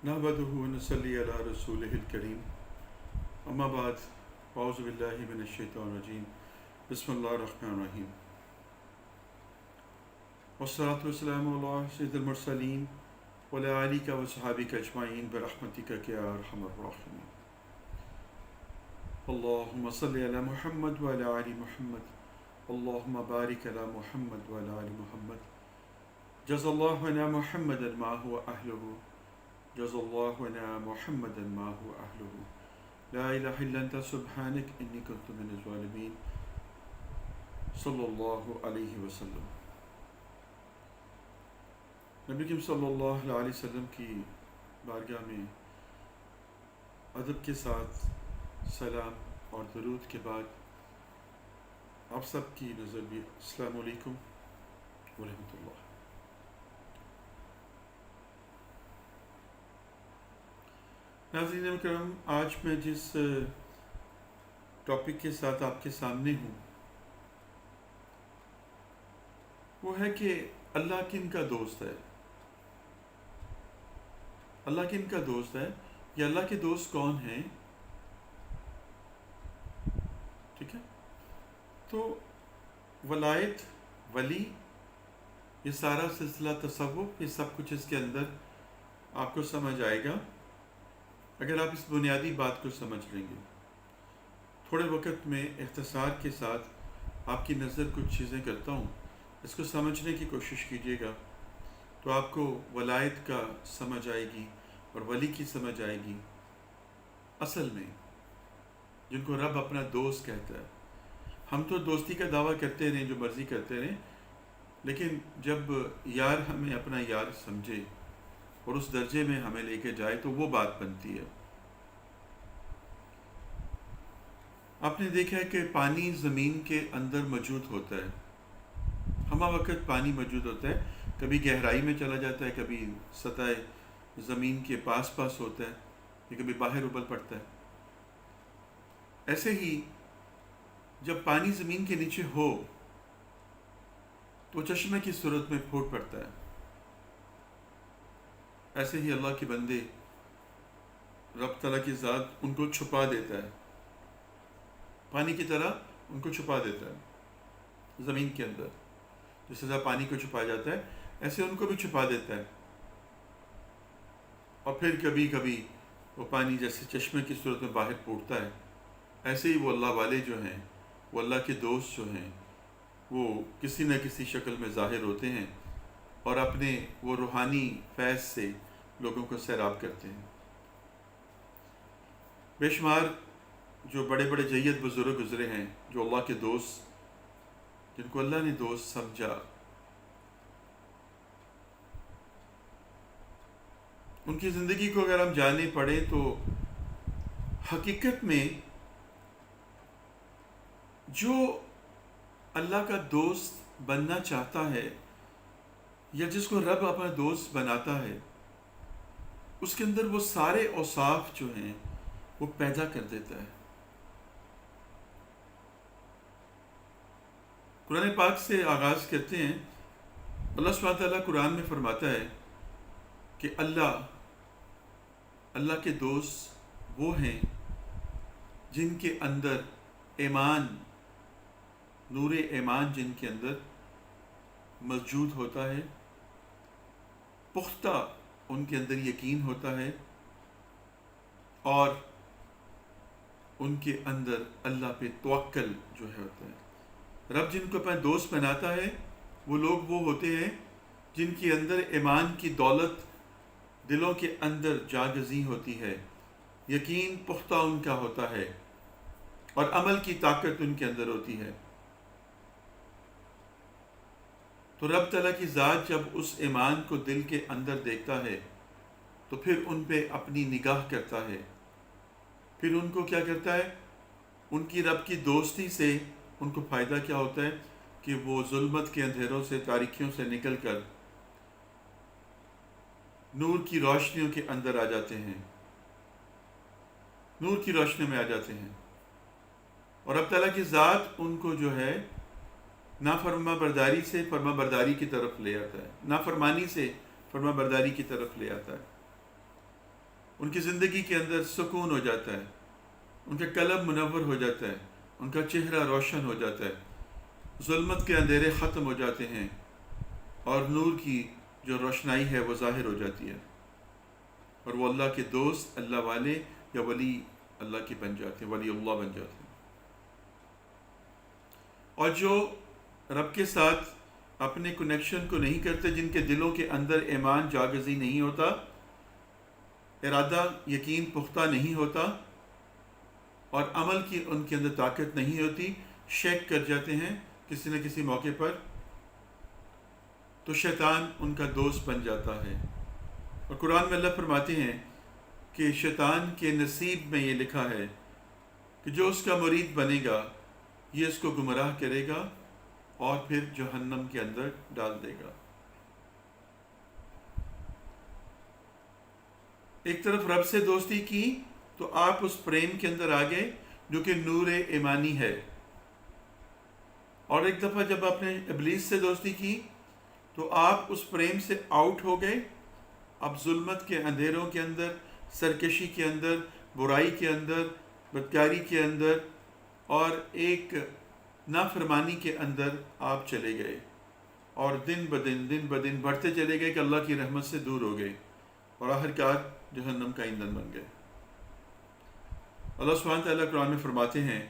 نحمدہ ونصلی علی رسولہ الکریم اما بعد اعوذ باللہ من الشیطان الرجیم بسم اللہ الرحمن الرحیم والصلاة والسلام علی سید المرسلین وعلی آلہ وصحابہ اجمعین برحمتک یا ارحم الراحمین اللہم صلی علی محمد وعلی آل محمد اللہم بارک علی محمد وعلی آل محمد جزا اللہ عنا محمد ما هو اہلہ جزا اللہ عنا محمد ما هو اہلہ لا الہ الا انت سبحانک انی کنت من الظالمین صلی اللہ علیہ وسلم۔ نبی کریم صلی اللہ علیہ وسلم کی بارگاہ میں ادب کے ساتھ سلام اور درود کے بعد آپ سب کی نظر بھی السلام علیکم ورحمۃ اللہ۔ ناظرین اکرام، آج میں جس ٹاپک کے ساتھ آپ کے سامنے ہوں وہ ہے کہ اللہ کن کا دوست ہے۔ اللہ کن کا دوست ہے یا اللہ کے دوست کون ہیں؟ ٹھیک ہے، تو ولایت، ولی، یہ سارا سلسلہ تصوف، یہ سب کچھ اس کے اندر آپ کو سمجھ آئے گا اگر آپ اس بنیادی بات کو سمجھ لیں گے۔ تھوڑے وقت میں اختصار کے ساتھ آپ کی نظر کچھ چیزیں کرتا ہوں، اس کو سمجھنے کی کوشش کیجیے گا تو آپ کو ولایت کا سمجھ آئے گی اور ولی کی سمجھ آئے گی۔ اصل میں جن کو رب اپنا دوست کہتا ہے، ہم تو دوستی کا دعویٰ کرتے رہیں، جو مرضی کرتے رہیں، لیکن جب یار ہمیں اپنا یار سمجھے اور اس درجے میں ہمیں لے کے جائے تو وہ بات بنتی ہے۔ آپ نے دیکھا ہے کہ پانی زمین کے اندر موجود ہوتا ہے، ہمہ وقت پانی موجود ہوتا ہے، کبھی گہرائی میں چلا جاتا ہے، کبھی سطح زمین کے پاس ہوتا ہے، یا کبھی باہر ابل پڑتا ہے۔ ایسے ہی جب پانی زمین کے نیچے ہو تو چشمے کی صورت میں پھوٹ پڑتا ہے۔ ایسے ہی اللہ کے بندے، رب تعالیٰ کی ذات ان کو چھپا دیتا ہے، پانی کی طرح ان کو چھپا دیتا ہے زمین کے اندر، جس طرح پانی کو چھپا جاتا ہے ایسے ان کو بھی چھپا دیتا ہے۔ اور پھر کبھی کبھی وہ پانی جیسے چشمے کی صورت میں باہر پھوٹتا ہے، ایسے ہی وہ اللہ والے جو ہیں، وہ اللہ کے دوست جو ہیں، وہ کسی نہ کسی شکل میں ظاہر ہوتے ہیں اور اپنے وہ روحانی فیض سے لوگوں کو سیراب کرتے ہیں۔ بے شمار جو بڑے بڑے جید بزرگ گزرے ہیں، جو اللہ کے دوست، جن کو اللہ نے دوست سمجھا، ان کی زندگی کو اگر ہم جاننے پڑے تو حقیقت میں جو اللہ کا دوست بننا چاہتا ہے یا جس کو رب اپنا دوست بناتا ہے، اس کے اندر وہ سارے اوصاف جو ہیں وہ پیدا کر دیتا ہے۔ قرآن پاک سے آغاز کرتے ہیں۔ اللہ سبحانہ تعالیٰ قرآن میں فرماتا ہے کہ اللہ کے دوست وہ ہیں جن کے اندر ایمان، نور ایمان جن کے اندر موجود ہوتا ہے، پختہ ان کے اندر یقین ہوتا ہے، اور ان کے اندر اللہ پہ توکل جو ہے ہوتا ہے۔ رب جن کو اپنا دوست بناتا ہے وہ لوگ وہ ہوتے ہیں جن کے اندر ایمان کی دولت دلوں کے اندر جاگزی ہوتی ہے، یقین پختہ ان کا ہوتا ہے، اور عمل کی طاقت ان کے اندر ہوتی ہے۔ تو رب تعالیٰ کی ذات جب اس ایمان کو دل کے اندر دیکھتا ہے تو پھر ان پہ اپنی نگاہ کرتا ہے، پھر ان کو کیا کرتا ہے؟ ان کی رب کی دوستی سے ان کو فائدہ کیا ہوتا ہے کہ وہ ظلمت کے اندھیروں سے، تاریکیوں سے نکل کر نور کی روشنیوں کے اندر آ جاتے ہیں، نور کی روشنی میں آ جاتے ہیں، اور رب تعالیٰ کی ذات ان کو جو ہے نافرما برداری سے فرما برداری کی طرف لے آتا ہے، نافرمانی سے فرما برداری کی طرف لے آتا ہے۔ ان کی زندگی کے اندر سکون ہو جاتا ہے، ان کا قلب منور ہو جاتا ہے، ان کا چہرہ روشن ہو جاتا ہے، ظلمت کے اندھیرے ختم ہو جاتے ہیں اور نور کی جو روشنائی ہے وہ ظاہر ہو جاتی ہے، اور وہ اللہ کے دوست، اللہ والے یا ولی اللہ کے بن جاتے ہیں، ولی اللہ بن جاتے ہیں۔ اور جو رب کے ساتھ اپنے کنیکشن کو نہیں کرتے، جن کے دلوں کے اندر ایمان جاگزی نہیں ہوتا، ارادہ یقین پختہ نہیں ہوتا، اور عمل کی ان کے اندر طاقت نہیں ہوتی، شیک کر جاتے ہیں کسی نہ کسی موقع پر، تو شیطان ان کا دوست بن جاتا ہے۔ اور قرآن میں اللہ فرماتے ہیں کہ شیطان کے نصیب میں یہ لکھا ہے کہ جو اس کا مرید بنے گا یہ اس کو گمراہ کرے گا اور پھر جہنم کے اندر ڈال دے گا۔ ایک طرف رب سے دوستی کی تو آپ اس پریم کے اندر آ گئے جو کہ نور ایمانی ہے، اور ایک دفعہ جب آپ نے ابلیس سے دوستی کی تو آپ اس پریم سے آؤٹ ہو گئے، اب ظلمت کے اندھیروں کے اندر، سرکشی کے اندر، برائی کے اندر، بدکاری کے اندر اور ایک نافرمانی کے اندر آپ چلے گئے، اور دن بدن بڑھتے چلے گئے کہ اللہ کی رحمت سے دور ہو گئے، اور آخرکار جہنم کا ایندھن بن گئے۔ اللہ سبحانہ تعالیٰ قرآن میں فرماتے ہیں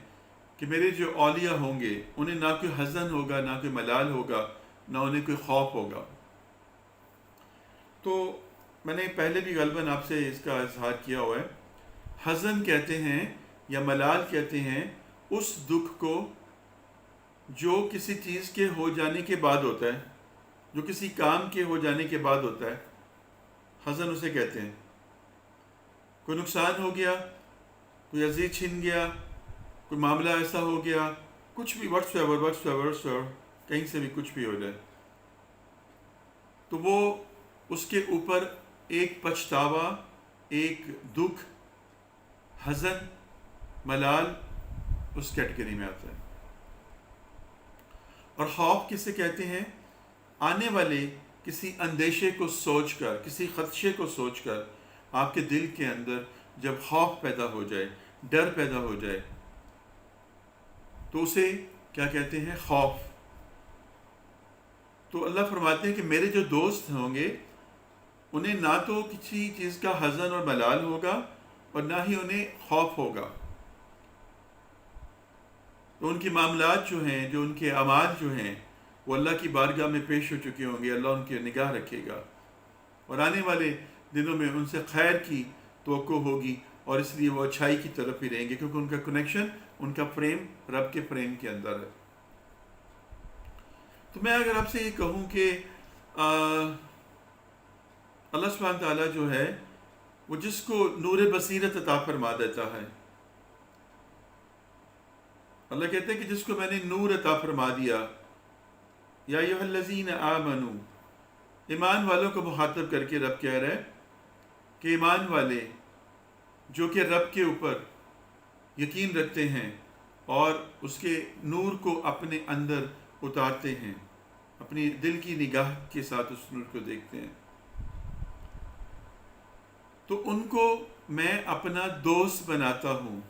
کہ میرے جو اولیاء ہوں گے انہیں نہ کوئی حزن ہوگا، نہ کوئی ملال ہوگا، نہ انہیں کوئی خوف ہوگا۔ تو میں نے پہلے بھی غالباً آپ سے اس کا اظہار کیا ہوا ہے، حزن کہتے ہیں یا ملال کہتے ہیں اس دکھ کو جو کسی چیز کے ہو جانے کے بعد ہوتا ہے، جو کسی کام کے ہو جانے کے بعد ہوتا ہے، حزن اسے کہتے ہیں۔ کوئی نقصان ہو گیا، کوئی عزیز چھن گیا، کوئی معاملہ ایسا ہو گیا، کچھ بھی وٹس ایور کہیں سے بھی کچھ بھی ہو جائے، تو وہ اس کے اوپر ایک پچھتاوا، ایک دکھ، حزن، ملال اس کیٹیگری میں آتا ہے۔ اور خوف کسے کہتے ہیں؟ آنے والے کسی اندیشے کو سوچ کر، کسی خدشے کو سوچ کر آپ کے دل کے اندر جب خوف پیدا ہو جائے، ڈر پیدا ہو جائے، تو اسے کیا کہتے ہیں؟ خوف۔ تو اللہ فرماتے ہیں کہ میرے جو دوست ہوں گے انہیں نہ تو کسی چیز کا حزن اور ملال ہوگا اور نہ ہی انہیں خوف ہوگا۔ تو ان کے معاملات جو ہیں، جو ان کے اعمال جو ہیں، وہ اللہ کی بارگاہ میں پیش ہو چکے ہوں گے، اللہ ان کی نگاہ رکھے گا، اور آنے والے دنوں میں ان سے خیر کی توقع ہوگی، اور اس لیے وہ اچھائی کی طرف ہی رہیں گے، کیونکہ ان کا کنیکشن، ان کا فریم رب کے فریم کے اندر ہے۔ تو میں اگر آپ سے یہ کہوں کہ اللہ سبحانہ تعالیٰ جو ہے وہ جس کو نور بصیرت عطا فرما دیتا ہے، اللہ کہتے ہیں کہ جس کو میں نے نور عطا فرما دیا، یا ایھا الذین آمنو، ایمان والوں کو مخاطب کر کے رب کہہ رہا ہے کہ ایمان والے جو کہ رب کے اوپر یقین رکھتے ہیں اور اس کے نور کو اپنے اندر اتارتے ہیں، اپنی دل کی نگاہ کے ساتھ اس نور کو دیکھتے ہیں، تو ان کو میں اپنا دوست بناتا ہوں۔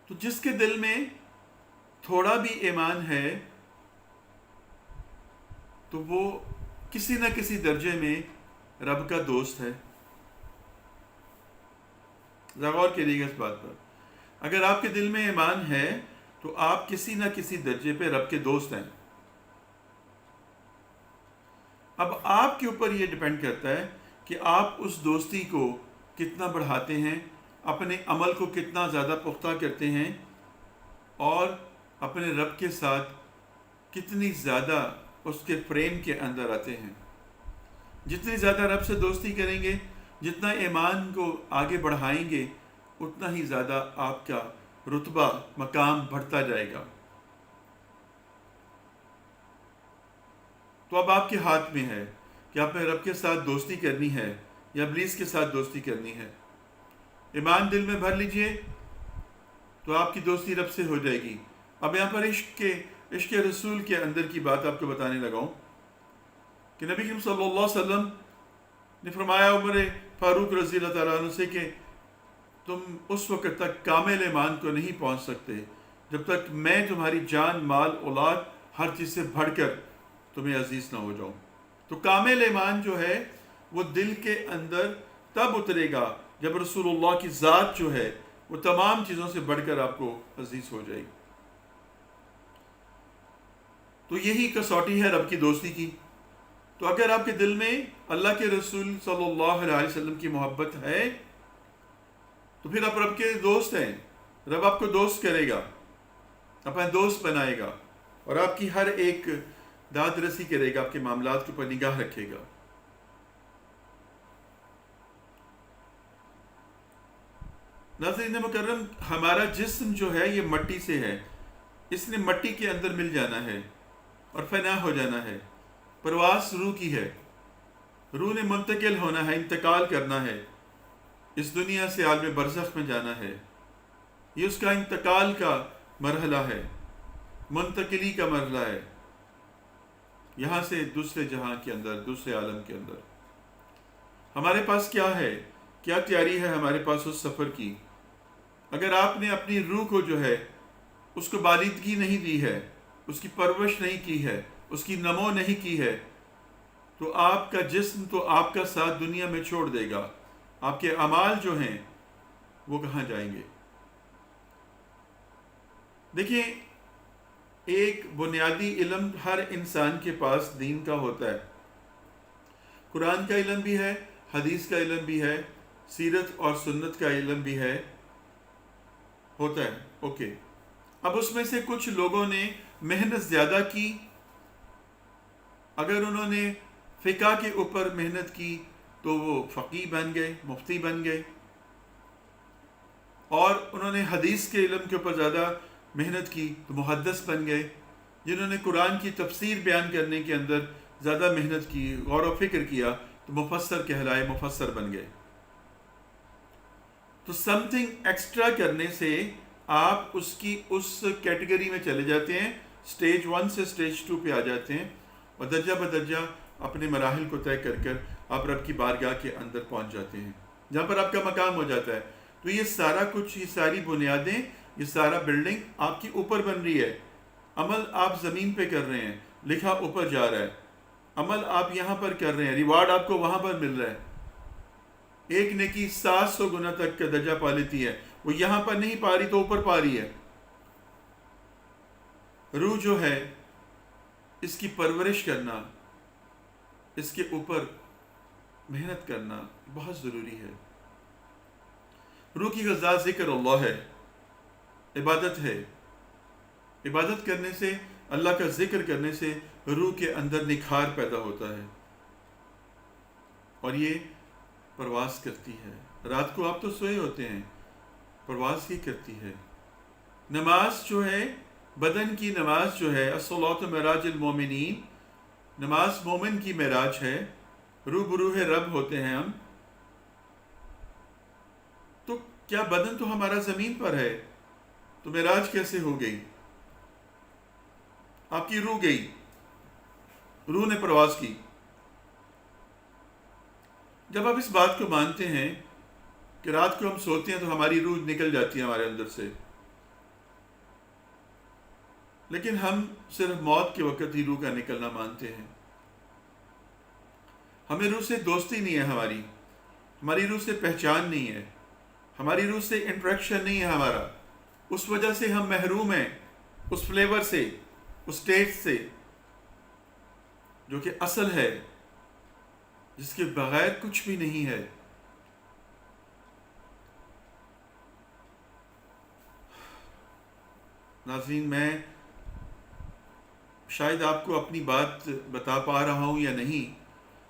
تو جس کے دل میں تھوڑا بھی ایمان ہے تو وہ کسی نہ کسی درجے میں رب کا دوست ہے۔ ذرا غور کیجیے گا اس بات پر، اگر آپ کے دل میں ایمان ہے تو آپ کسی نہ کسی درجے پہ رب کے دوست ہیں۔ اب آپ کے اوپر یہ ڈیپینڈ کرتا ہے کہ آپ اس دوستی کو کتنا بڑھاتے ہیں، اپنے عمل کو کتنا زیادہ پختہ کرتے ہیں، اور اپنے رب کے ساتھ کتنی زیادہ اس کے فریم کے اندر آتے ہیں۔ جتنی زیادہ رب سے دوستی کریں گے، جتنا ایمان کو آگے بڑھائیں گے، اتنا ہی زیادہ آپ کا رتبہ، مقام بڑھتا جائے گا۔ تو اب آپ کے ہاتھ میں ہے کہ آپ نے رب کے ساتھ دوستی کرنی ہے یا ابلیس کے ساتھ دوستی کرنی ہے۔ ایمان دل میں بھر لیجئے تو آپ کی دوستی رب سے ہو جائے گی۔ اب یہاں پر عشق رسول کے اندر کی بات آپ کو بتانے لگا ہوں کہ نبی کریم صلی اللہ علیہ وسلم نے فرمایا عمر فاروق رضی اللہ تعالیٰ عنہ سے کہ تم اس وقت تک کامل ایمان کو نہیں پہنچ سکتے جب تک میں تمہاری جان مال اولاد ہر چیز سے بڑھ کر تمہیں عزیز نہ ہو جاؤں. تو کامل ایمان جو ہے وہ دل کے اندر تب اترے گا جب رسول اللہ کی ذات جو ہے وہ تمام چیزوں سے بڑھ کر آپ کو عزیز ہو جائے گی. تو یہی کسوٹی ہے رب کی دوستی کی. تو اگر آپ کے دل میں اللہ کے رسول صلی اللہ علیہ وسلم کی محبت ہے تو پھر آپ رب کے دوست ہیں. رب آپ کو دوست کرے گا, اپنا دوست بنائے گا, اور آپ کی ہر ایک داد رسی کرے گا, آپ کے معاملات کے اوپر نگاہ رکھے گا. ناظرین مکرم, ہمارا جسم جو ہے یہ مٹی سے ہے, اس نے مٹی کے اندر مل جانا ہے اور فنا ہو جانا ہے. پرواز روح کی ہے, روح نے منتقل ہونا ہے, انتقال کرنا ہے, اس دنیا سے عالم برزخ میں جانا ہے. یہ اس کا انتقال کا مرحلہ ہے, منتقلی کا مرحلہ ہے, یہاں سے دوسرے جہاں کے اندر, دوسرے عالم کے اندر. ہمارے پاس کیا ہے, کیا تیاری ہے ہمارے پاس اس سفر کی؟ اگر آپ نے اپنی روح کو جو ہے اس کو بالیدگی نہیں دی ہے, اس کی پرورش نہیں کی ہے, اس کی نمو نہیں کی ہے, تو آپ کا جسم تو آپ کا ساتھ دنیا میں چھوڑ دے گا. آپ کے اعمال جو ہیں وہ کہاں جائیں گے؟ دیکھیں, ایک بنیادی علم ہر انسان کے پاس دین کا ہوتا ہے. قرآن کا علم بھی ہے, حدیث کا علم بھی ہے, سیرت اور سنت کا علم بھی ہے, ہوتا ہے. اوکے, اب اس میں سے کچھ لوگوں نے محنت زیادہ کی. اگر انہوں نے فقہ کے اوپر محنت کی تو وہ فقیہ بن گئے, مفتی بن گئے. اور انہوں نے حدیث کے علم کے اوپر زیادہ محنت کی تو محدث بن گئے. جنہوں نے قرآن کی تفسیر بیان کرنے کے اندر زیادہ محنت کی, غور و فکر کیا, تو مفسر کہلائے, مفسر بن گئے. تو سم تھنگ ایکسٹرا کرنے سے آپ اس کی اس کیٹیگری میں چلے جاتے ہیں, سٹیج 1 سے سٹیج 2 پہ آ جاتے ہیں, اور درجہ بدرجہ اپنے مراحل کو طے کر کر آپ رب کی بارگاہ کے اندر پہنچ جاتے ہیں, جہاں پر آپ کا مقام ہو جاتا ہے. تو یہ سارا کچھ, یہ ساری بنیادیں, یہ سارا بلڈنگ آپ کی اوپر بن رہی ہے. عمل آپ زمین پہ کر رہے ہیں, لکھا اوپر جا رہا ہے. عمل آپ یہاں پر کر رہے ہیں, ریوارڈ آپ کو وہاں پر مل رہا ہے. ایک نیکی 700 گنا تک کا درجہ پا لیتی ہے, وہ یہاں پر نہیں پا رہی تو اوپر پا رہی ہے. روح جو ہے اس کی پرورش کرنا, اس کے اوپر محنت کرنا بہت ضروری ہے. روح کی غذا ذکر اللہ ہے, عبادت ہے. عبادت کرنے سے, اللہ کا ذکر کرنے سے روح کے اندر نکھار پیدا ہوتا ہے, اور یہ پرواز کرتی ہے. رات کو آپ تو سوئے ہوتے ہیں, پرواز ہی کرتی ہے. نماز جو ہے, بدن کی نماز جو ہے, الصلاۃ معراج المومنین, نماز مومن کی معراج ہے. روح بروح رب ہوتے ہیں ہم. تو کیا بدن تو ہمارا زمین پر ہے, تو معراج کیسے ہو گئی؟ آپ کی روح گئی, روح نے پرواز کی. جب آپ اس بات کو مانتے ہیں کہ رات کو ہم سوتے ہیں تو ہماری روح نکل جاتی ہے ہمارے اندر سے, لیکن ہم صرف موت کے وقت ہی روح کا نکلنا مانتے ہیں. ہمیں روح سے دوستی نہیں ہے, ہماری روح سے پہچان نہیں ہے, ہماری روح سے انٹریکشن نہیں ہے ہمارا. اس وجہ سے ہم محروم ہیں اس فلیور سے, اس ٹیسٹ سے, جو کہ اصل ہے, جس کے بغیر کچھ بھی نہیں ہے. ناظرین, میں شاید آپ کو اپنی بات بتا پا رہا ہوں یا نہیں,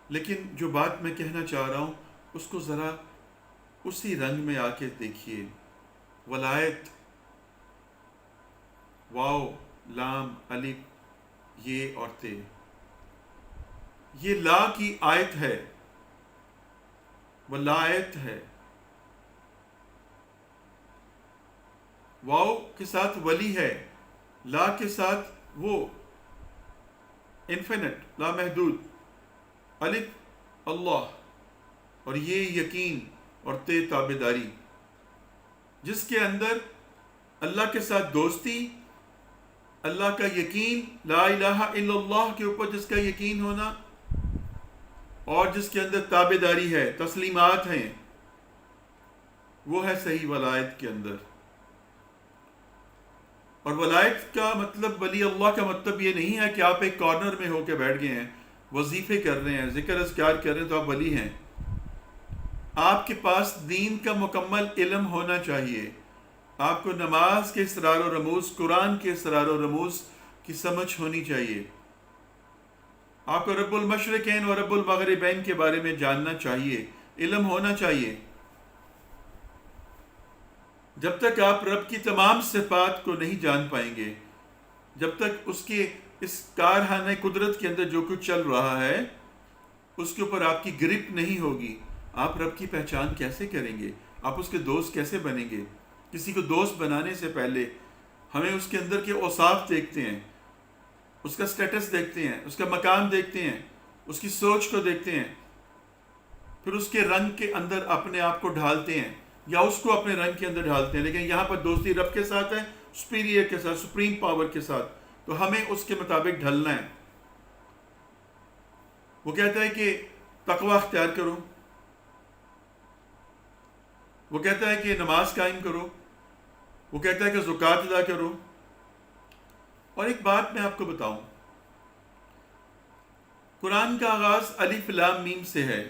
لیکن جو بات میں کہنا چاہ رہا ہوں اس کو ذرا اسی رنگ میں آ کے دیکھیے. ولایت, واو, لام, الف, یہ اور تے, یہ لا کی آیت ہے, ولایت ہے. واو کے ساتھ ولی ہے, لا کے ساتھ وہ انفینٹ, لا محدود, الف اللہ, اور یہ یقین اور تابعداری جس کے اندر اللہ کے ساتھ دوستی، اللہ کا یقین، لا الہ الا اللہ کے اوپر جس کا یقین ہونا، اور جس کے اندر تابعداری ہے، تسلیمات ہیں، وہ ہے صحیح ولایت کے اندر۔ اور ولایت کا مطلب، ولی اللہ کا مطلب یہ نہیں ہے کہ آپ ایک کارنر میں ہو کے بیٹھ گئے ہیں، وظیفے کر رہے ہیں، ذکر اذکار کر رہے ہیں تو آپ ولی ہیں۔ آپ کے پاس دین کا مکمل علم ہونا چاہیے، آپ کو نماز کے اسرار و رموز، قرآن کے اسرار و رموز کی سمجھ ہونی چاہیے، آپ کو رب المشرقین و رب المغربین کے بارے میں جاننا چاہیے، علم ہونا چاہیے۔ جب تک آپ رب کی تمام صفات کو نہیں جان پائیں گے، جب تک اس کے اس کارخانہ قدرت کے اندر جو کچھ چل رہا ہے اس کے اوپر آپ کی گرپ نہیں ہوگی، آپ رب کی پہچان کیسے کریں گے؟ آپ اس کے دوست کیسے بنیں گے؟ کسی کو دوست بنانے سے پہلے ہمیں اس کے اندر کے اوصاف دیکھتے ہیں، اس کا سٹیٹس دیکھتے ہیں، اس کا مقام دیکھتے ہیں، اس کی سوچ کو دیکھتے ہیں، پھر اس کے رنگ کے اندر اپنے آپ کو ڈھالتے ہیں یا اس کو اپنے رنگ کے اندر ڈھالتے ہیں۔ لیکن یہاں پر دوستی رب کے ساتھ ہے، سپیریئر کے ساتھ، سپریم پاور کے ساتھ، تو ہمیں اس کے مطابق ڈھلنا ہے۔ وہ کہتا ہے کہ تقوی اختیار کرو، وہ کہتا ہے کہ نماز قائم کرو، وہ کہتا ہے کہ زکوٰۃ ادا کرو۔ اور ایک بات میں آپ کو بتاؤں، قرآن کا آغاز الف لام میم سے ہے،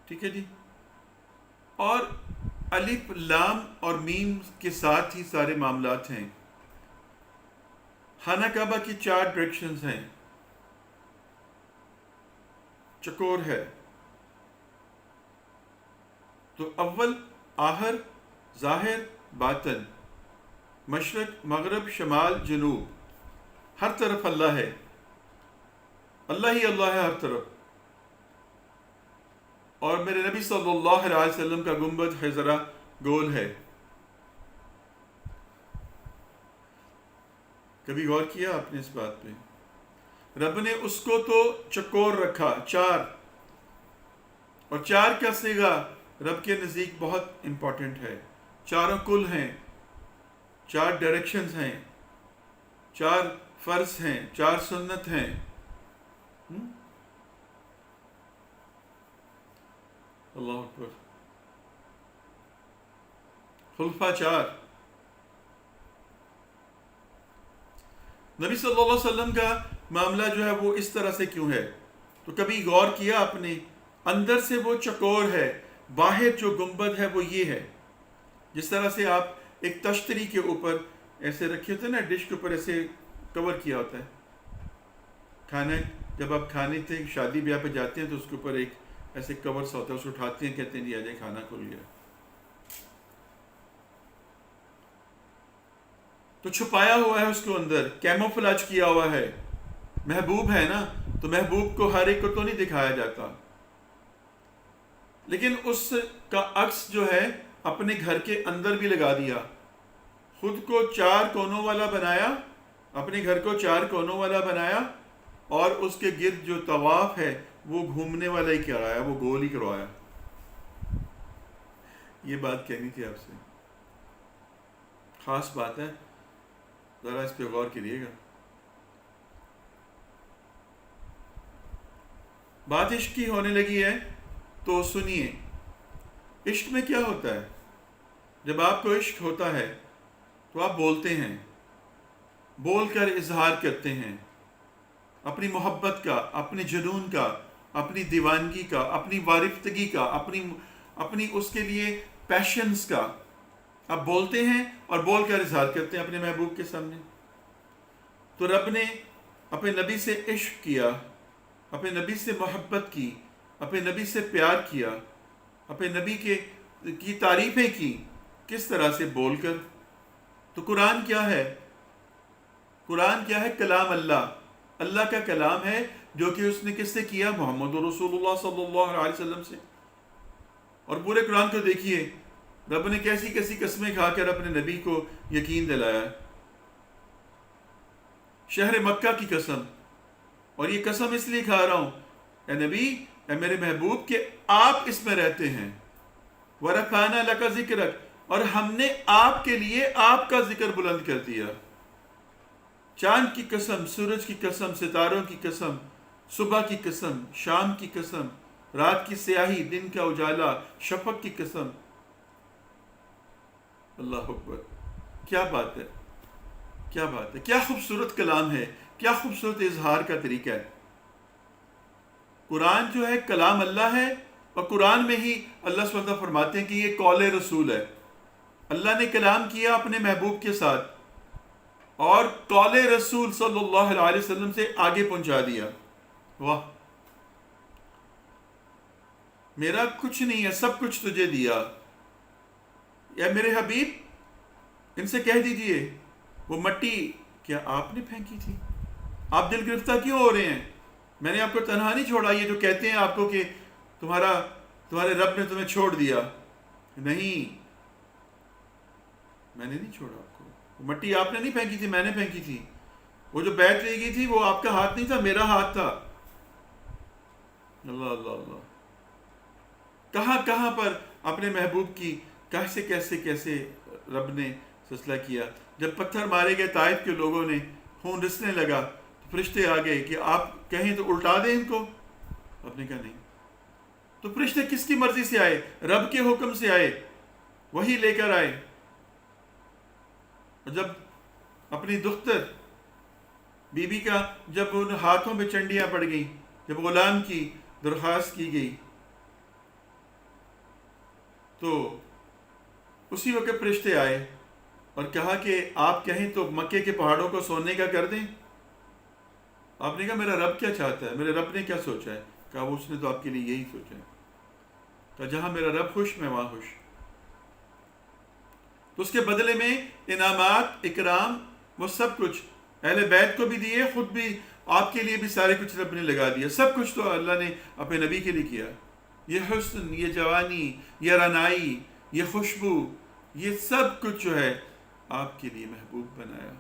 ٹھیک ہے جی، اور الف لام اور میم کے ساتھ ہی سارے معاملات ہیں۔ خانہ کعبہ کی 4 ڈائریکشنز ہیں، چکور ہے، تو اول، آخر، ظاہر، باطن، مشرق، مغرب، شمال، جنوب، ہر طرف اللہ ہے، اللہ ہی اللہ ہے ہر طرف۔ اور میرے نبی صلی اللہ علیہ وسلم کا گنبد خضرا گول ہے۔ کبھی غور کیا آپ نے اس بات پہ؟ رب نے اس کو تو چکور رکھا، 4، اور 4 کا صیغہ رب کے نزدیک بہت امپورٹنٹ ہے۔ چاروں کل ہیں، 4 ڈائریکشنز ہیں، 4 فرض ہیں، 4 سنت ہیں۔ اللہ اکبر، خلفاء 4۔ نبی صلی اللہ علیہ وسلم کا معاملہ جو ہے وہ اس طرح سے کیوں ہے؟ تو کبھی غور کیا آپ نے؟ اندر سے وہ چکور ہے، باہر جو گنبد ہے وہ یہ ہے۔ جس طرح سے آپ ایک تشتری کے اوپر ایسے رکھے ہوتے ہیں نا، ڈش کے اوپر ایسے کور کیا ہوتا ہے کھانا، جب آپ کھانے تھے شادی بیاہ پہ جاتے ہیں تو اس کے اوپر ایک ایسے کور سا ہوتا ہے، اسے اٹھاتے ہیں، کہتے ہیں جی آ جائیں کھانا کھل گیا۔ تو چھپایا ہوا ہے اس کو اندر، کیموفلاج کیا ہوا ہے۔ محبوب ہے نا، تو محبوب کو ہر ایک کو تو نہیں دکھایا جاتا، لیکن اس کا عکس جو ہے اپنے گھر کے اندر بھی لگا دیا، خود کو 4 کونوں والا بنایا، اپنے گھر کو 4 کونوں والا بنایا، اور اس کے گرد جو طواف ہے وہ گھومنے والا ہی کرایا، وہ گول ہی کروایا۔ یہ بات کہنی تھی آپ سے، خاص بات ہے، ذرا اس پہ غور کیجیے گا۔ بات عشق کی ہونے لگی ہے تو سنیے، عشق میں کیا ہوتا ہے؟ جب آپ کو عشق ہوتا ہے تو آپ بولتے ہیں، بول کر اظہار کرتے ہیں اپنی محبت کا، اپنے جنون کا، اپنی دیوانگی کا، اپنی وارفتگی کا، اپنی اس کے لیے پیشنز کا، آپ بولتے ہیں اور بول کر اظہار کرتے ہیں اپنے محبوب کے سامنے۔ تو رب نے اپنے نبی سے عشق کیا، اپنے نبی سے محبت کی، اپنے نبی سے پیار کیا، اپنے نبی کی تعریفیں کی، کس طرح سے بول کر۔ تو قرآن کیا ہے؟ قرآن کیا ہے؟ کلام اللہ کا کلام ہے، جو کہ اس نے کس سے کیا؟ محمد رسول اللہ صلی اللہ علیہ وسلم سے۔ اور پورے قرآن کو دیکھیے، رب نے کیسی کیسی قسمیں کھا کر اپنے نبی کو یقین دلایا۔ شہر مکہ کی قسم، اور یہ قسم اس لیے کھا رہا ہوں اے نبی اے میرے محبوب کہ آپ اس میں رہتے ہیں، وَرَفَعْنَا لَكَ ذِكْرَكَ، اور ہم نے آپ کے لیے آپ کا ذکر بلند کر دیا۔ چاند کی قسم، سورج کی قسم، ستاروں کی قسم، صبح کی قسم، شام کی قسم، رات کی سیاہی، دن کا اجالا، شفق کی قسم۔ اللہ اکبر، کیا بات ہے، کیا بات ہے، کیا خوبصورت کلام ہے، کیا خوبصورت اظہار کا طریقہ ہے۔ قرآن جو ہے کلام اللہ ہے، اور قرآن میں ہی اللہ سبحانہ وتعالیٰ فرماتے ہیں کہ یہ قول رسول ہے۔ اللہ نے کلام کیا اپنے محبوب کے ساتھ اور قول رسول صلی اللہ علیہ وسلم سے آگے پہنچا دیا۔ واہ، میرا کچھ نہیں ہے، سب کچھ تجھے دیا۔ یا میرے حبیب، ان سے کہہ دیجئے وہ مٹی کیا آپ نے پھینکی تھی؟ آپ دل گرفتہ کیوں ہو رہے ہیں؟ میں نے آپ کو تنہا نہیں چھوڑا۔ یہ جو کہتے ہیں آپ کو کہ تمہارے رب نے تمہیں چھوڑ دیا، نہیں، میں نے نہیں چھوڑا آپ کو۔ وہ مٹی آپ نے نہیں پھینکی تھی، میں نے پھینکی تھی۔ وہ جو بیعت لی گئی تھی وہ آپ کا ہاتھ نہیں تھا، میرا ہاتھ تھا۔ اللہ اللہ اللہ، کہاں کہاں پر اپنے محبوب کی کیسے کیسے کیسے رب نے فیصلہ کیا۔ جب پتھر مارے گئے طائف کے لوگوں نے، خون رسنے لگا، تو فرشتے آ گئے کہ آپ کہیں تو الٹا دیں ان کو۔ آپ نے کہا نہیں۔ تو فرشتے کس کی مرضی سے آئے؟ رب کے حکم سے آئے، وہی لے کر آئے۔ اور جب اپنی دختر بی بی کا جب ان ہاتھوں پہ چنڈیاں پڑ گئیں، جب غلام کی درخواست کی گئی، تو اسی وقت فرشتے آئے اور کہا کہ آپ کہیں تو مکے کے پہاڑوں کو سونے کا کر دیں۔ آپ نے کہا میرا رب کیا چاہتا ہے، میرے رب نے کیا سوچا ہے؟ کہا اس نے تو آپ کے لیے یہی سوچا ہے۔ کہا جہاں میرا رب خوش میں وہاں خوش۔ تو اس کے بدلے میں انعامات، اکرام، وہ سب کچھ اہل بیت کو بھی دیے، خود بھی آپ کے لیے بھی سارے کچھ رب نے لگا دیا۔ سب کچھ تو اللہ نے اپنے نبی کے لیے کیا۔ یہ حسن، یہ جوانی، یہ رنائی، یہ خوشبو، یہ سب کچھ جو ہے آپ کے لیے محبوب بنایا۔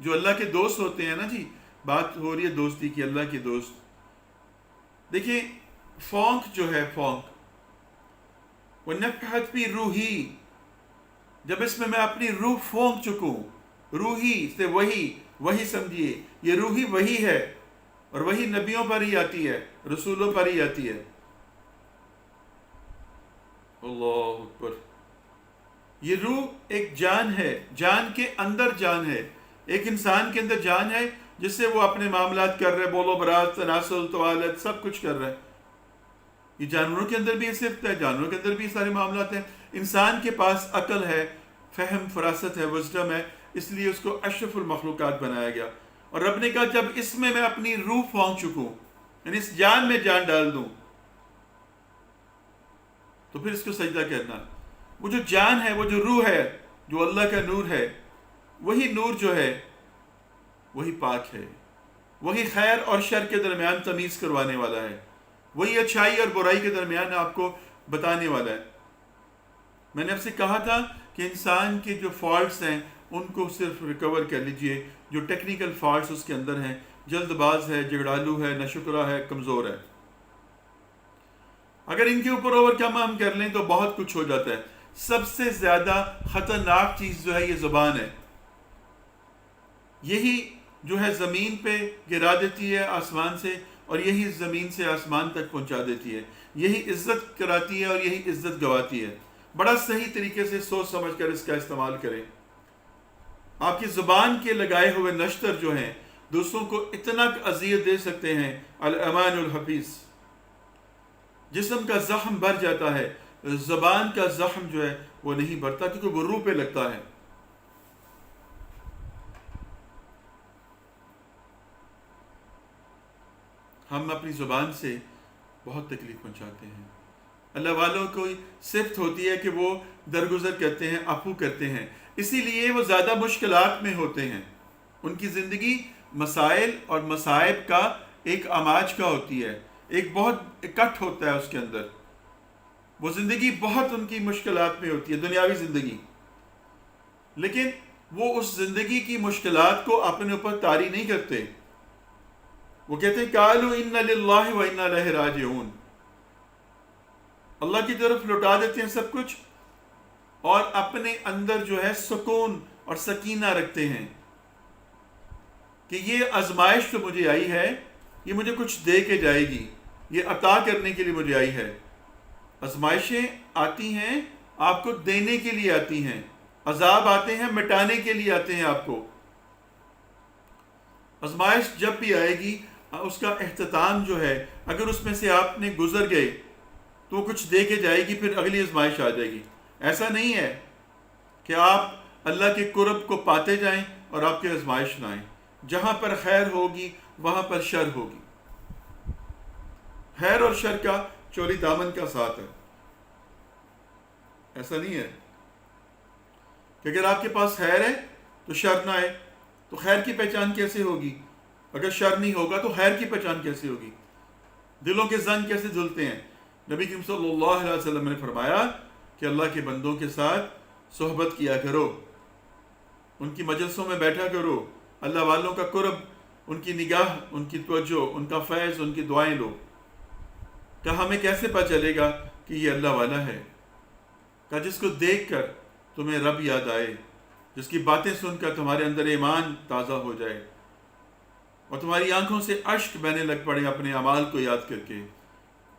جو اللہ کے دوست ہوتے ہیں نا جی، بات ہو رہی ہے دوستی کی، اللہ کے دوست، دیکھیں فونک جو ہے، فونک، وَنَفْحَتْ فِي رُوحِي، جب اس میں اپنی روح پھونک چکوں، روحی سے وہی سمجھیے، یہ روحی وہی ہے، اور وہی نبیوں پر ہی آتی ہے، رسولوں پر ہی آتی ہے۔ اللہ اکبر، یہ روح ایک جان ہے، جان کے اندر جان ہے، ایک انسان کے اندر جان ہے جس سے وہ اپنے معاملات کر رہے، بول و برات، تناسل، توالت، سب کچھ کر رہے۔ یہ جانوروں کے اندر بھی صرف ہے، جانوروں کے اندر بھی سارے معاملات ہیں۔ انسان کے پاس عقل ہے، فہم، فراست ہے، وزڈم ہے، اس لیے اس کو اشرف المخلوقات بنایا گیا۔ اور رب نے کہا جب اس میں اپنی روح پھونک چکوں، یعنی اس جان میں جان ڈال دوں، تو پھر اس کو سجدہ کرنا۔ وہ جو جان ہے، وہ جو روح ہے، جو اللہ کا نور ہے، وہی نور جو ہے وہی پاک ہے، وہی خیر اور شر کے درمیان تمیز کروانے والا ہے، وہی اچھائی اور برائی کے درمیان آپ کو بتانے والا ہے۔ میں نے آپ سے کہا تھا کہ انسان کے جو فالٹس ہیں ان کو صرف ریکور کر لیجئے، جو ٹیکنیکل فالٹس اس کے اندر ہیں، جلد باز ہے، جھگڑالو ہے، ناشکرا ہے، کمزور ہے، اگر ان کے اوپر اوور کم ہم کر لیں تو بہت کچھ ہو جاتا ہے۔ سب سے زیادہ خطرناک چیز جو ہے یہ زبان ہے، یہی جو ہے زمین پہ گرا دیتی ہے آسمان سے، اور یہی زمین سے آسمان تک پہنچا دیتی ہے، یہی عزت کراتی ہے اور یہی عزت گواتی ہے۔ بڑا صحیح طریقے سے سوچ سمجھ کر اس کا استعمال کریں۔ آپ کی زبان کے لگائے ہوئے نشتر جو ہیں دوسروں کو اتنا اذیت دے سکتے ہیں، الامان الحفیظ۔ جسم کا زخم بھر جاتا ہے، زبان کا زخم جو ہے وہ نہیں بھرتا، کیونکہ وہ روح پہ لگتا ہے۔ ہم اپنی زبان سے بہت تکلیف پہنچاتے ہیں۔ اللہ والوں کو صفت ہوتی ہے کہ وہ درگزر کرتے ہیں، عفو کرتے ہیں، اسی لیے وہ زیادہ مشکلات میں ہوتے ہیں۔ ان کی زندگی مسائل اور مصائب کا ایک اماج کا ہوتی ہے، ایک بہت اکٹھ ہوتا ہے اس کے اندر۔ وہ زندگی بہت ان کی مشکلات میں ہوتی ہے، دنیاوی زندگی، لیکن وہ اس زندگی کی مشکلات کو اپنے اوپر طاری نہیں کرتے، وہ کہتے ہیں قالوا انا للہ و انا الیہ راجعون، اللہ کی طرف لوٹا دیتے ہیں سب کچھ، اور اپنے اندر جو ہے سکون اور سکینہ رکھتے ہیں کہ یہ آزمائش تو مجھے آئی ہے، یہ مجھے کچھ دے کے جائے گی، یہ عطا کرنے کے لیے مجھے آئی ہے۔ آزمائشیں آتی ہیں آپ کو دینے کے لیے آتی ہیں، عذاب آتے ہیں مٹانے کے لیے آتے ہیں آپ کو۔ آزمائش جب بھی آئے گی اس کا اختتام جو ہے، اگر اس میں سے آپ نے گزر گئے تو وہ کچھ دے کے جائے گی، پھر اگلی آزمائش آ جائے گی۔ ایسا نہیں ہے کہ آپ اللہ کے قرب کو پاتے جائیں اور آپ کے آزمائش نہ آئیں۔ جہاں پر خیر ہوگی وہاں پر شر ہوگی۔ خیر اور شر کا چوری دامن کا ساتھ ہے۔ ایسا نہیں ہے کہ اگر آپ کے پاس خیر ہے تو شر نہ آئے، تو خیر کی پہچان کیسے ہوگی؟ اگر شر نہیں ہوگا تو خیر کی پہچان کیسے ہوگی؟ دلوں کے زنگ کیسے دھلتے ہیں؟ نبی کریم صلی اللہ علیہ وسلم نے فرمایا کہ اللہ کے بندوں کے ساتھ صحبت کیا کرو، ان کی مجلسوں میں بیٹھا کرو، اللہ والوں کا قرب، ان کی نگاہ، ان کی توجہ، ان کا فیض، ان کی دعائیں لو۔ کہ ہمیں کیسے پتہ چلے گا کہ یہ اللہ والا ہے؟ کہ جس کو دیکھ کر تمہیں رب یاد آئے، جس کی باتیں سن کر تمہارے اندر ایمان تازہ ہو جائے اور تمہاری آنکھوں سے اشک بہنے لگ پڑے اپنے اعمال کو یاد کر کے،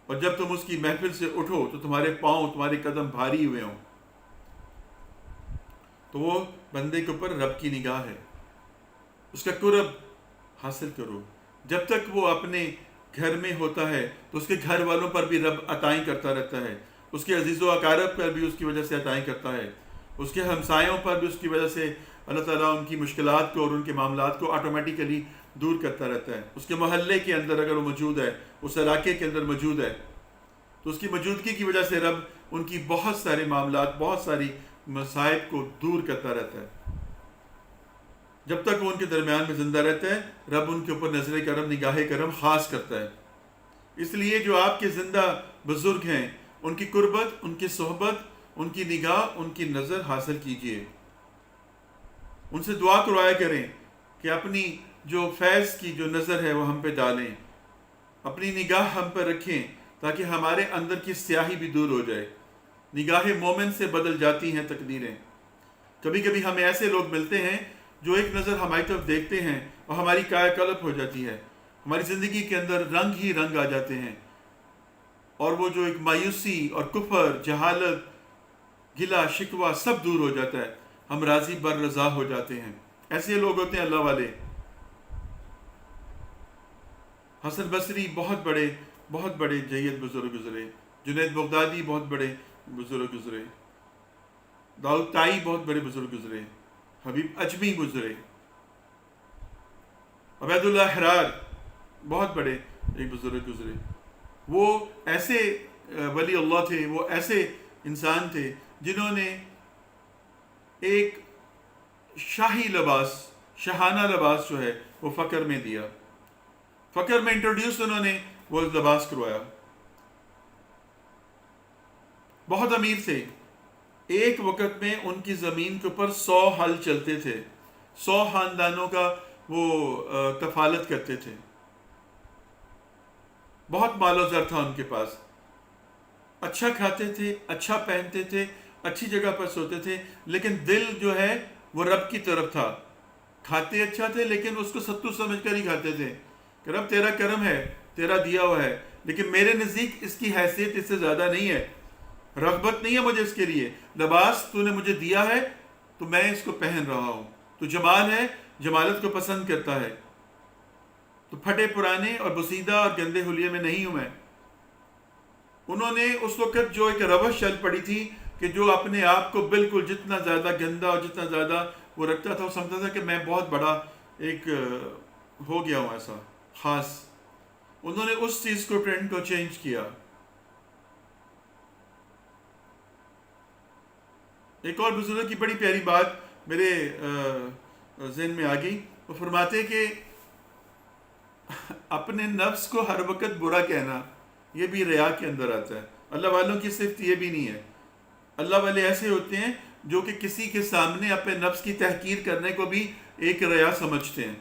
اور جب تم اس کی محفل سے اٹھو تو تمہارے پاؤں، تمہارے قدم بھاری ہوئے ہوں، تو وہ بندے کے اوپر رب کی نگاہ ہے۔ اس کا قرب حاصل کرو۔ جب تک وہ اپنے گھر میں ہوتا ہے تو اس کے گھر والوں پر بھی رب عطائیں کرتا رہتا ہے، اس کے عزیز و اقارب پر بھی اس کی وجہ سے عطائیں کرتا ہے، اس کے ہمسایوں پر بھی اس کی وجہ سے اللہ تعالیٰ ان کی مشکلات کو اور ان کے معاملات کو آٹومیٹیکلی دور کرتا رہتا ہے۔ اس کے محلے کے اندر اگر وہ موجود ہے، اس علاقے کے اندر موجود ہے، تو اس کی موجودگی کی وجہ سے رب ان کی بہت سارے معاملات، بہت ساری مصائب کو دور کرتا رہتا ہے۔ جب تک وہ ان کے درمیان میں زندہ رہتا ہے، رب ان کے اوپر نظر کرم، نگاہ کرم خاص کرتا ہے۔ اس لیے جو آپ کے زندہ بزرگ ہیں، ان کی قربت، ان کی صحبت، ان کی نگاہ، ان کی نظر حاصل کیجئے، ان سے دعا کروایا کریں کہ اپنی جو فیض کی جو نظر ہے وہ ہم پہ ڈالیں، اپنی نگاہ ہم پر رکھیں تاکہ ہمارے اندر کی سیاہی بھی دور ہو جائے۔ نگاہ مومن سے بدل جاتی ہیں تقدیریں۔ کبھی کبھی ہمیں ایسے لوگ ملتے ہیں جو ایک نظر ہماری طرف دیکھتے ہیں اور ہماری کایا کلپ ہو جاتی ہے، ہماری زندگی کے اندر رنگ ہی رنگ آ جاتے ہیں، اور وہ جو ایک مایوسی اور کفر، جہالت، گلا شکوہ سب دور ہو جاتا ہے، ہم راضی بر رضا ہو جاتے ہیں۔ ایسے لوگ ہوتے ہیں اللہ والے۔ حسن بصری بہت بڑے جید بزرگ گزرے، جنید بغدادی بہت بڑے بزرگ گزرے، داؤد تائی بہت بڑے بزرگ گزرے، حبیب اجمی گزرے، عبید اللہ حرار بہت بڑے ایک بزرگ گزرے۔ وہ ایسے ولی اللہ تھے، وہ ایسے انسان تھے جنہوں نے ایک شاہی لباس، شاہانہ لباس جو ہے وہ فقر میں دیا، فقر میں انٹروڈیوس انہوں نے وہ لباس کروایا۔ بہت امیر تھے، ایک وقت میں ان کی زمین کے اوپر 100 ہل چلتے تھے، 100 خاندانوں کا وہ کفالت کرتے تھے، بہت مال و زر تھا ان کے پاس، اچھا کھاتے تھے، اچھا پہنتے تھے، اچھی جگہ پر سوتے تھے، لیکن دل جو ہے وہ رب کی طرف تھا۔ کھاتے اچھا تھے لیکن اس کو ستو سمجھ کر ہی کھاتے تھے کہ رب تیرا کرم ہے، تیرا دیا ہوا ہے، لیکن میرے نزدیک اس کی حیثیت اس سے زیادہ نہیں ہے، رغبت نہیں ہے مجھے اس کے لیے، لباس تو نے مجھے دیا ہے تو میں اس کو پہن رہا ہوں، تو جمال ہے، جمالت کو پسند کرتا ہے، تو پھٹے پرانے اور بسیدہ اور گندے حلیے میں نہیں ہوں میں۔ انہوں نے اس وقت جو ایک روش چل پڑی تھی کہ جو اپنے آپ کو بالکل جتنا زیادہ گندا اور جتنا زیادہ وہ رکھتا تھا، وہ سمجھتا تھا کہ میں بہت بڑا ایک ہو گیا ہوں ایسا خاص۔ انہوں نے اس چیز کو، ٹرینڈ کو چینج کیا۔ ایک اور بزرگ کی بڑی پیاری بات میرے ذہن میں آ گئی، وہ فرماتے کہ اپنے نفس کو ہر وقت برا کہنا یہ بھی ریا کے اندر آتا ہے۔ اللہ والوں کی صفت یہ بھی نہیں ہے۔ اللہ والے ایسے ہوتے ہیں جو کہ کسی کے سامنے اپنے نفس کی تحقیر کرنے کو بھی ایک ریا سمجھتے ہیں۔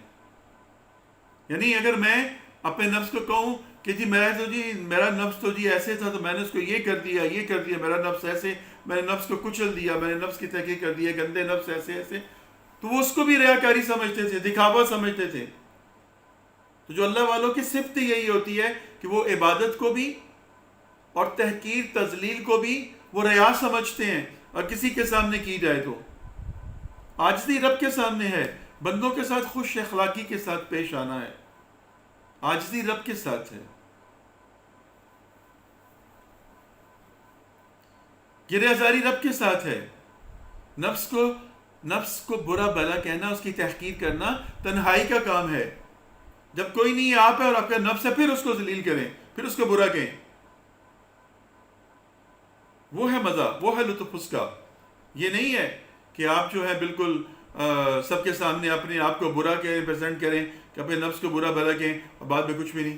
یعنی اگر میں اپنے نفس کو کہوں کہ جی میرا نفس تو جی ایسے تھا تو میں نے اس کو یہ کر دیا، میرا نفس ایسے، میں نے نفس کو کچل دیا، میں نے نفس کی تحقیق کر دیا، گندے نفس ایسے، تو وہ اس کو بھی ریاکاری سمجھتے تھے، دکھاوا سمجھتے تھے. تو جو اللہ والوں کی صفت یہی ہوتی ہے کہ وہ عبادت کو بھی اور تحقیر تذلیل کو بھی وہ ریا سمجھتے ہیں، اور کسی کے سامنے کی جائے تو عاجزی رب کے سامنے ہے، بندوں کے ساتھ خوش اخلاقی کے ساتھ پیش آنا ہے، عاجزی رب کے ساتھ ہے. گرہ آزاری رب کے ساتھ ہے. نفس کو برا بھلا کہنا، اس کی تحقیر کرنا تنہائی کا کام ہے. جب کوئی نہیں ہے، آپ ہے اور آپ کا نفس ہے، پھر اس کو ذلیل کریں، پھر اس کو برا کہیں. وہ ہے مزہ، وہ ہے لطف اس کا. یہ نہیں ہے کہ آپ جو ہے بالکل سب کے سامنے اپنے آپ کو برا کہیں، پریزنٹ کریں، کہ اپنے نفس کو برا بھلا کہیں اور بعد میں کچھ بھی نہیں.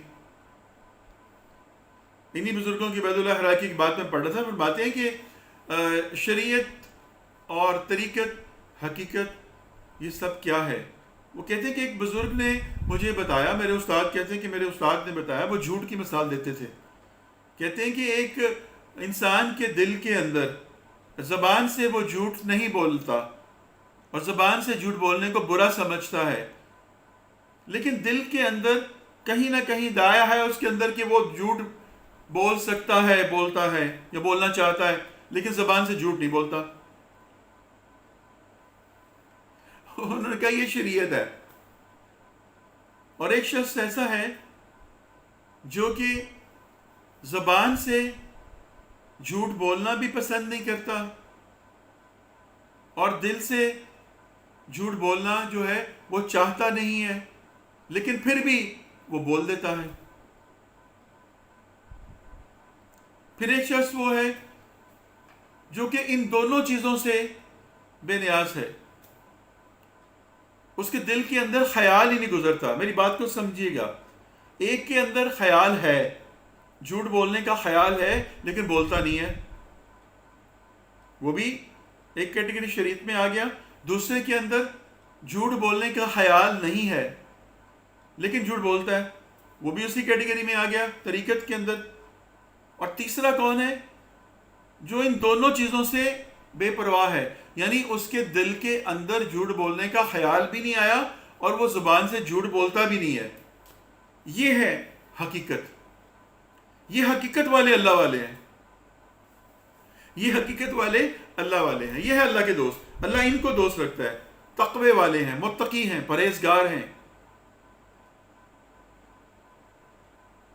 انہی بزرگوں کی عبید اللہ حراکی کی بات میں پڑھ رہا تھا، فرماتے ہیں کہ شریعت اور طریقت، حقیقت، یہ سب کیا ہے. وہ کہتے ہیں کہ ایک بزرگ نے مجھے بتایا، میرے استاد کہتے ہیں کہ میرے استاد نے بتایا، وہ جھوٹ کی مثال دیتے تھے. کہتے ہیں کہ ایک انسان کے دل کے اندر زبان سے وہ جھوٹ نہیں بولتا اور زبان سے جھوٹ بولنے کو برا سمجھتا ہے، لیکن دل کے اندر کہیں نہ کہیں دایا ہے اس کے اندر کہ وہ جھوٹ بول سکتا ہے، بولتا ہے یا بولنا چاہتا ہے، لیکن زبان سے جھوٹ نہیں بولتا. انہوں نے کہا یہ شریعت ہے. اور ایک شخص ایسا ہے جو کہ زبان سے جھوٹ بولنا بھی پسند نہیں کرتا اور دل سے جھوٹ بولنا جو ہے وہ چاہتا نہیں ہے، لیکن پھر بھی وہ بول دیتا ہے. پھر ایک شخص وہ ہے جو کہ ان دونوں چیزوں سے بے نیاز ہے، اس کے دل کے اندر خیال ہی نہیں گزرتا. میری بات کو سمجھیے گا، ایک کے اندر خیال ہے، جھوٹ بولنے کا خیال ہے، لیکن بولتا نہیں ہے، وہ بھی ایک کیٹیگری شریعت میں آ گیا. دوسرے کے اندر جھوٹ بولنے کا خیال نہیں ہے لیکن جھوٹ بولتا ہے، وہ بھی اسی کیٹیگری میں آ گیا طریقت کے اندر. اور تیسرا کون ہے؟ جو ان دونوں چیزوں سے بے پرواہ ہے، یعنی اس کے دل کے اندر جھوٹ بولنے کا خیال بھی نہیں آیا اور وہ زبان سے جھوٹ بولتا بھی نہیں ہے. یہ ہے حقیقت. یہ حقیقت والے اللہ والے ہیں، یہ حقیقت والے اللہ والے ہیں. یہ ہے اللہ کے دوست. اللہ ان کو دوست رکھتا ہے، تقوی والے ہیں، متقی ہیں، پرہیزگار ہیں.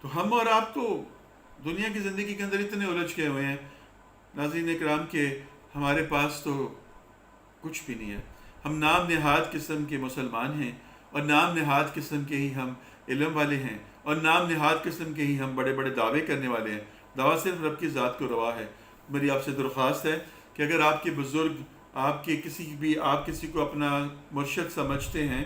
تو ہم اور آپ تو دنیا کی زندگی کے اندر اتنے الجھ کے ہوئے ہیں ناظرین اکرام کہ ہمارے پاس تو کچھ بھی نہیں ہے. ہم نام نہاد قسم کے مسلمان ہیں اور نام نہاد قسم کے ہی ہم علم والے ہیں اور نام نہاد قسم کے ہی ہم بڑے بڑے دعوے کرنے والے ہیں. دعویٰ صرف رب کی ذات کو روا ہے. میری آپ سے درخواست ہے کہ اگر آپ کے بزرگ آپ کسی کو اپنا مرشد سمجھتے ہیں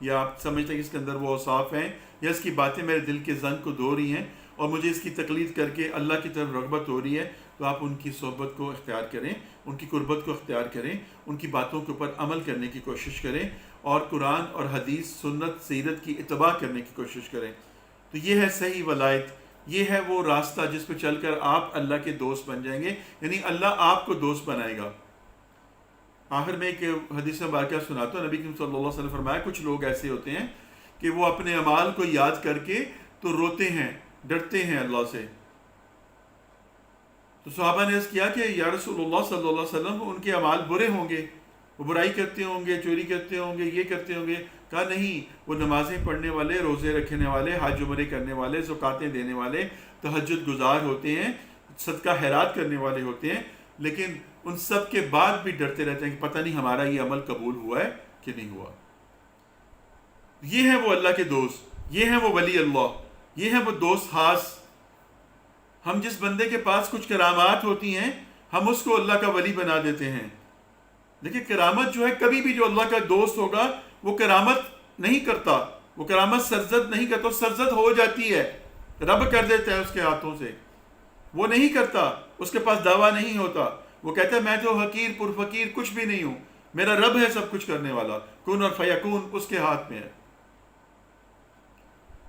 یا آپ سمجھتے ہیں کہ اس کے اندر وہ اوصاف ہیں یا اس کی باتیں میرے دل کے زنگ کو دھو رہی ہیں اور مجھے اس کی تقلید کر کے اللہ کی طرف رغبت ہو رہی ہے، تو آپ ان کی صحبت کو اختیار کریں، ان کی قربت کو اختیار کریں، ان کی باتوں کے اوپر عمل کرنے کی کوشش کریں اور قرآن اور حدیث، سنت، سیرت کی اتباع کرنے کی کوشش کریں. تو یہ ہے صحیح ولایت، یہ ہے وہ راستہ جس پہ چل کر آپ اللہ کے دوست بن جائیں گے، یعنی اللہ آپ کو دوست بنائے گا. آخر میں ایک حدیث مبارکہ سناتا ہوں. نبی کریم صلی اللہ علیہ وسلم فرمایا کچھ لوگ ایسے ہوتے ہیں کہ وہ اپنے اعمال کو یاد کر کے تو روتے ہیں، ڈرتے ہیں اللہ سے. تو صحابہ نے عرض کیا کہ یا رسول اللہ صلی اللہ علیہ وسلم ان کے اعمال برے ہوں گے، وہ برائی کرتے ہوں گے، چوری کرتے ہوں گے، یہ کرتے ہوں گے. کہا نہیں، وہ نمازیں پڑھنے والے، روزے رکھنے والے، حج عمرے کرنے والے، زکاتیں دینے والے، تہجد گزار ہوتے ہیں، صدقہ خیرات کرنے والے ہوتے ہیں، لیکن ان سب کے بعد بھی ڈرتے رہتے ہیں کہ پتہ نہیں ہمارا یہ عمل قبول ہوا ہے کہ نہیں ہوا. یہ ہے وہ اللہ کے دوست، یہ ہے وہ ولی اللہ، یہ ہے وہ دوست خاص. ہم جس بندے کے پاس کچھ کرامات ہوتی ہیں ہم اس کو اللہ کا ولی بنا دیتے ہیں. دیکھیں کرامت جو ہے، کبھی بھی جو اللہ کا دوست ہوگا وہ کرامت نہیں کرتا، وہ کرامت سرزد نہیں کرتا. سرزد ہو جاتی ہے، رب کر دیتا ہے اس کے ہاتھوں سے. وہ نہیں کرتا، اس کے پاس دعویٰ نہیں ہوتا. وہ کہتا ہے میں تو حقیر پرفقیر کچھ بھی نہیں ہوں، میرا رب ہے سب کچھ کرنے والا، کن اور فیکون اس کے ہاتھ میں ہے.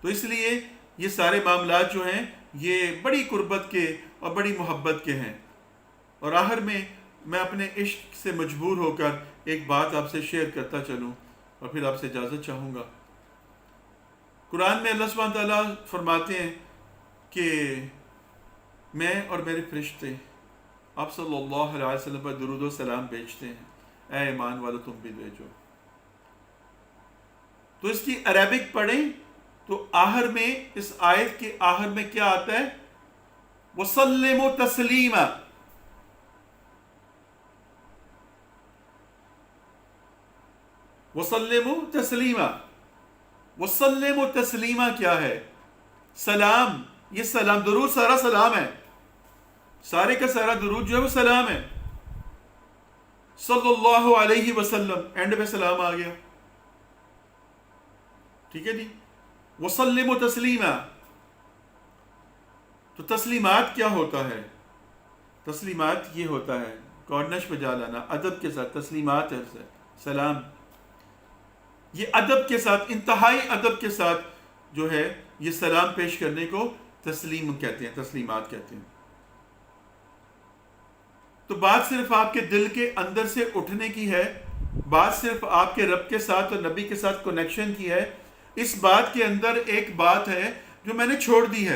تو اس لیے یہ سارے معاملات جو ہیں یہ بڑی قربت کے اور بڑی محبت کے ہیں. اور آخر میں میں اپنے عشق سے مجبور ہو کر ایک بات آپ سے شیئر کرتا چلوں اور پھر آپ سے اجازت چاہوں گا. قرآن میں اللہ سبحانہ تعالیٰ فرماتے ہیں کہ میں اور میرے فرشتے آپ صلی اللہ علیہ وسلم پر درود و سلام بھیجتے ہیں. اے ایمان والو تم بھی بھیجو. تو اس کی عربک پڑھیں تو آخر میں اس آیت کے آخر میں کیا آتا ہے؟ وَسَلِّمُوا تَسْلِيمًا. وَسَلِّمُوا تَسْلِيمًا. وَسَلِّمُوا تَسْلِيمًا کیا ہے؟ سلام. یہ سلام، درود سارا سلام ہے. سارے کا سارا درود جو ہے وہ سلام ہے. صلی اللہ علیہ وسلم، اینڈ پہ سلام آ گیا. ٹھیک ہے جی. وَسَلِّمُوا تَسْلِيمًا. تو تسلیمات کیا ہوتا ہے؟ تسلیمات یہ ہوتا ہے کارنش پہ جا لانا ادب کے ساتھ. تسلیمات ہے سلام. یہ ادب کے ساتھ، انتہائی ادب کے ساتھ جو ہے یہ سلام پیش کرنے کو تسلیم کہتے ہیں، تسلیمات کہتے ہیں. تو بات صرف آپ کے دل کے اندر سے اٹھنے کی ہے، بات صرف آپ کے رب کے ساتھ اور نبی کے ساتھ کنیکشن کی ہے. اس بات کے اندر ایک بات ہے جو میں نے چھوڑ دی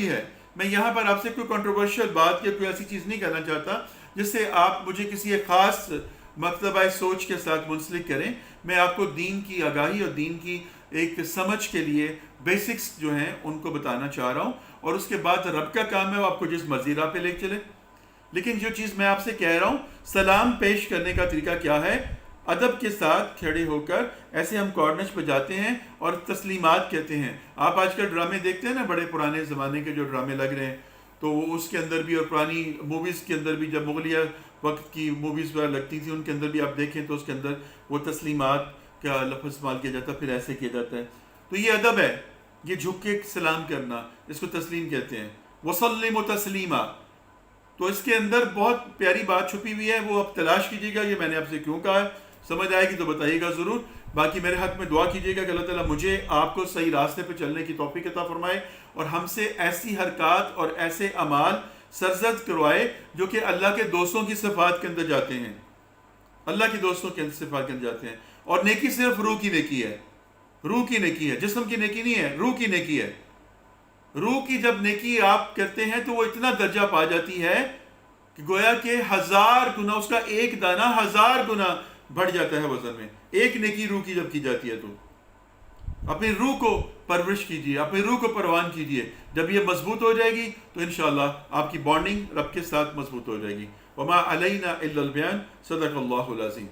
ہے، میں یہاں پر آپ سے کوئی کنٹروورشل بات یا کوئی ایسی چیز نہیں کرنا چاہتا جس سے آپ مجھے کسی ایک خاص مکتبہ سوچ کے ساتھ منسلک کریں. میں آپ کو دین کی آگاہی اور دین کی ایک سمجھ کے لیے بیسکس جو ہیں ان کو بتانا چاہ رہا ہوں، اور اس کے بعد رب کا کام ہے وہ آپ کو جس مرضی راہ پہ لے چلے. لیکن جو چیز میں آپ سے کہہ رہا ہوں، سلام پیش کرنے کا طریقہ کیا ہے؟ ادب کے ساتھ کھڑے ہو کر ایسے ہم کارنش پہ جاتے ہیں اور تسلیمات کہتے ہیں. آپ آج کل ڈرامے دیکھتے ہیں نا، بڑے پرانے زمانے کے جو ڈرامے لگ رہے ہیں، تو وہ اس کے اندر بھی اور پرانی موویز کے اندر بھی، جب مغلیہ وقت کی موویز وغیرہ لگتی تھی ان کے اندر بھی آپ دیکھیں تو اس کے اندر وہ تسلیمات کا لفظ استعمال کیا جاتا ہے، پھر ایسے کیا جاتا ہے. تو یہ ادب ہے، یہ جھک کے سلام کرنا، اس کو تسلیم کہتے ہیں. وَسَلِّمُوا تَسْلِيمًا. تو اس کے اندر بہت پیاری بات چھپی ہوئی ہے، وہ آپ تلاش کیجیے گا. یہ میں نے آپ سے کیوں کہا ہے، سمجھ آئے گی تو بتائیے گا ضرور. باقی میرے حق میں دعا کیجیے گا کہ اللہ تعالیٰ مجھے آپ کو صحیح راستے پہ چلنے کی توفیق عطا فرمائے اور ہم سے ایسی حرکات اور ایسے اعمال سرزد کروائے جو کہ اللہ کے دوستوں کی صفات کے اندر جاتے ہیں، اللہ کے دوستوں کے صفات کے اندر جاتے ہیں. اور نیکی صرف روح کی نیکی ہے، روح کی نیکی ہے، جسم کی نیکی نہیں ہے، روح کی نیکی ہے. روح کی جب نیکی آپ کرتے ہیں تو وہ اتنا درجہ پا جاتی ہے کہ گویا کہ 1000 گنا، اس کا ایک دانہ 1000 گنا بڑھ جاتا ہے وزن میں. ایک نیکی روح کی جب کی جاتی ہے تو اپنی روح کو پرورش کیجیے، اپنی روح کو پروان کیجیے. جب یہ مضبوط ہو جائے گی تو انشاءاللہ آپ کی بانڈنگ رب کے ساتھ مضبوط ہو جائے گی. وما علینا الا البیان. صدق اللہ العظیم.